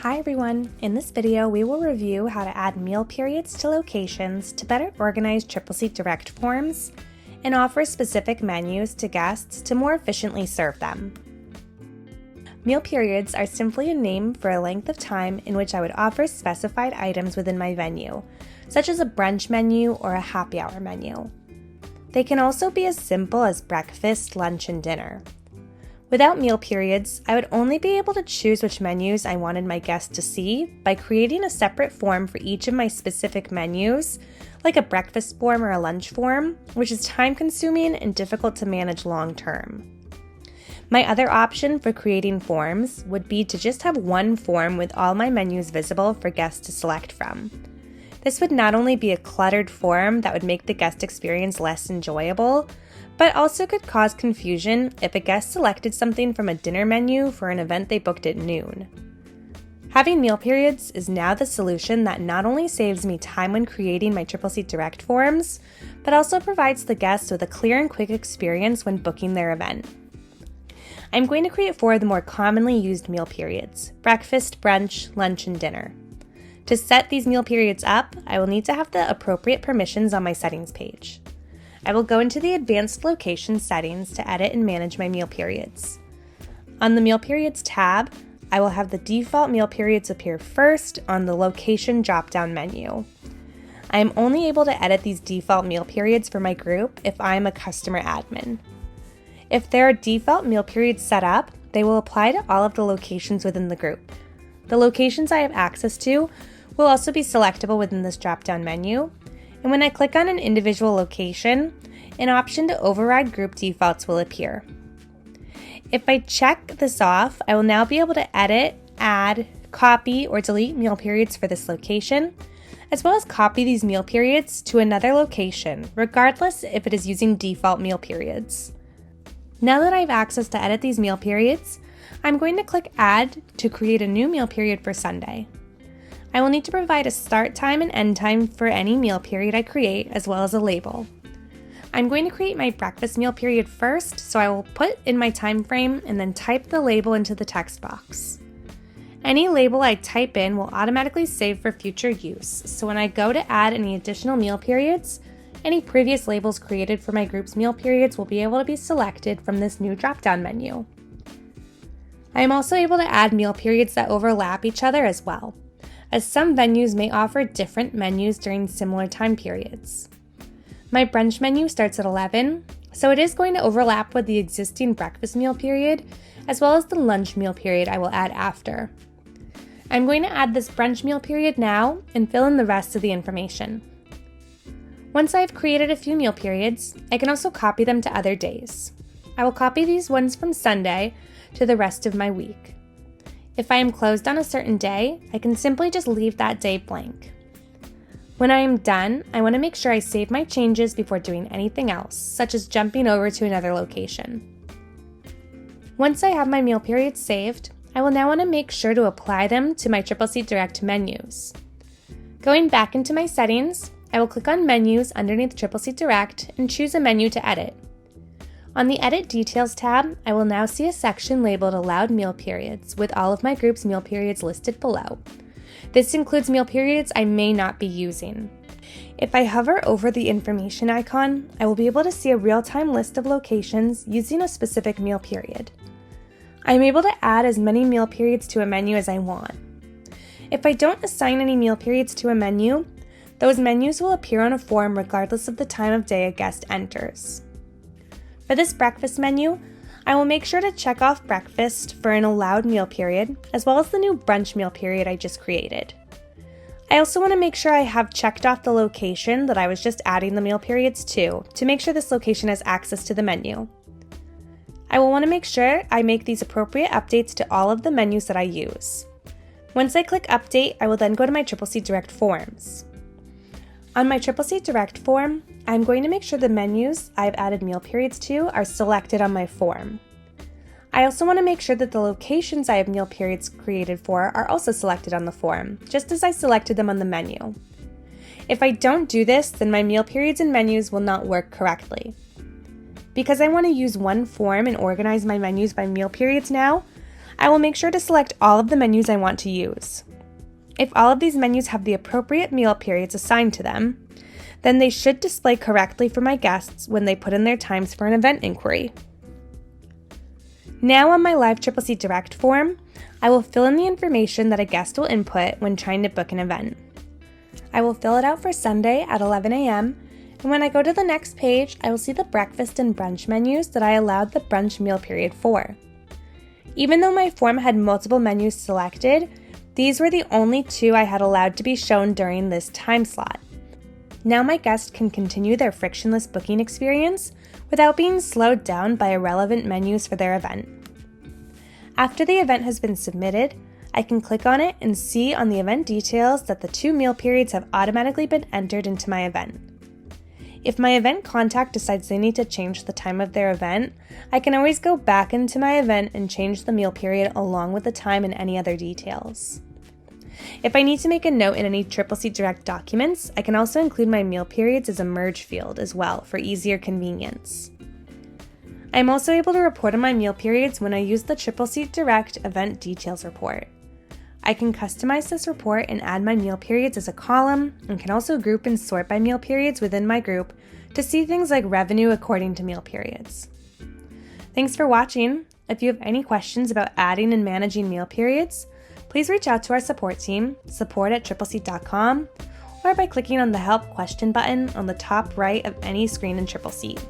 Hi everyone! In this video, we will review how to add meal periods to locations to better organize TripleseatDirect Forms and offer specific menus to guests to more efficiently serve them. Meal periods are simply a name for a length of time in which I would offer specified items within my venue, such as a brunch menu or a happy hour menu. They can also be as simple as breakfast, lunch, and dinner. Without meal periods, I would only be able to choose which menus I wanted my guests to see by creating a separate form for each of my specific menus, like a breakfast form or a lunch form, which is time-consuming and difficult to manage long-term. My other option for creating forms would be to just have one form with all my menus visible for guests to select from. This would not only be a cluttered form that would make the guest experience less enjoyable, but also could cause confusion if a guest selected something from a dinner menu for an event they booked at noon. Having meal periods is now the solution that not only saves me time when creating my TripleseatDirect forms, but also provides the guests with a clear and quick experience when booking their event. I'm going to create 4 of the more commonly used meal periods: breakfast, brunch, lunch, and dinner. To set these meal periods up, I will need to have the appropriate permissions on my settings page. I will go into the Advanced Location settings to edit and manage my meal periods. On the Meal Periods tab, I will have the default meal periods appear first on the Location drop-down menu. I am only able to edit these default meal periods for my group if I am a customer admin. If there are default meal periods set up, they will apply to all of the locations within the group. The locations I have access to will also be selectable within this drop-down menu, and when I click on an individual location, an option to override group defaults will appear. If I check this off, I will now be able to edit, add, copy, or delete meal periods for this location, as well as copy these meal periods to another location, regardless if it is using default meal periods. Now that I have access to edit these meal periods, I'm going to click Add to create a new meal period for Sunday. I will need to provide a start time and end time for any meal period I create, as well as a label. I'm going to create my breakfast meal period first, so I will put in my time frame and then type the label into the text box. Any label I type in will automatically save for future use, so when I go to add any additional meal periods, any previous labels created for my group's meal periods will be able to be selected from this new drop-down menu. I am also able to add meal periods that overlap each other as well, as some venues may offer different menus during similar time periods. My brunch menu starts at 11, so it is going to overlap with the existing breakfast meal period, as well as the lunch meal period I will add after. I'm going to add this brunch meal period now and fill in the rest of the information. Once I have created a few meal periods, I can also copy them to other days. I will copy these ones from Sunday to the rest of my week. If I am closed on a certain day, I can simply just leave that day blank. When I am done, I want to make sure I save my changes before doing anything else, such as jumping over to another location. Once I have my meal periods saved, I will now want to make sure to apply them to my TripleseatDirect menus. Going back into my settings, I will click on Menus underneath TripleseatDirect and choose a menu to edit. On the Edit Details tab, I will now see a section labeled Allowed Meal Periods with all of my group's meal periods listed below. This includes meal periods I may not be using. If I hover over the information icon, I will be able to see a real-time list of locations using a specific meal period. I am able to add as many meal periods to a menu as I want. If I don't assign any meal periods to a menu, those menus will appear on a form regardless of the time of day a guest enters. For this breakfast menu, I will make sure to check off breakfast for an allowed meal period, as well as the new brunch meal period I just created. I also want to make sure I have checked off the location that I was just adding the meal periods to make sure this location has access to the menu. I will want to make sure I make these appropriate updates to all of the menus that I use. Once I click Update, I will then go to my TripleseatDirect Forms. On my TripleseatDirect form, I'm going to make sure the menus I've added meal periods to are selected on my form. I also want to make sure that the locations I have meal periods created for are also selected on the form, just as I selected them on the menu. If I don't do this, then my meal periods and menus will not work correctly. Because I want to use one form and organize my menus by meal periods now, I will make sure to select all of the menus I want to use. If all of these menus have the appropriate meal periods assigned to them, then they should display correctly for my guests when they put in their times for an event inquiry. Now on my live Tripleseat Direct form, I will fill in the information that a guest will input when trying to book an event. I will fill it out for Sunday at 11 a.m., and when I go to the next page, I will see the breakfast and brunch menus that I allowed the brunch meal period for. Even though my form had multiple menus selected, these were the only 2 I had allowed to be shown during this time slot. Now my guest can continue their frictionless booking experience without being slowed down by irrelevant menus for their event. After the event has been submitted, I can click on it and see on the event details that the 2 meal periods have automatically been entered into my event. If my event contact decides they need to change the time of their event, I can always go back into my event and change the meal period along with the time and any other details. If I need to make a note in any Tripleseat Direct documents, I can also include my meal periods as a merge field as well for easier convenience. I'm also able to report on my meal periods when I use the Tripleseat Direct Event Details report. I can customize this report and add my meal periods as a column, and can also group and sort by meal periods within my group to see things like revenue according to meal periods. Thanks for watching. If you have any questions about adding and managing meal periods, please reach out to our support team, support@tripleseat.com, or by clicking on the Help question button on the top right of any screen in Tripleseat.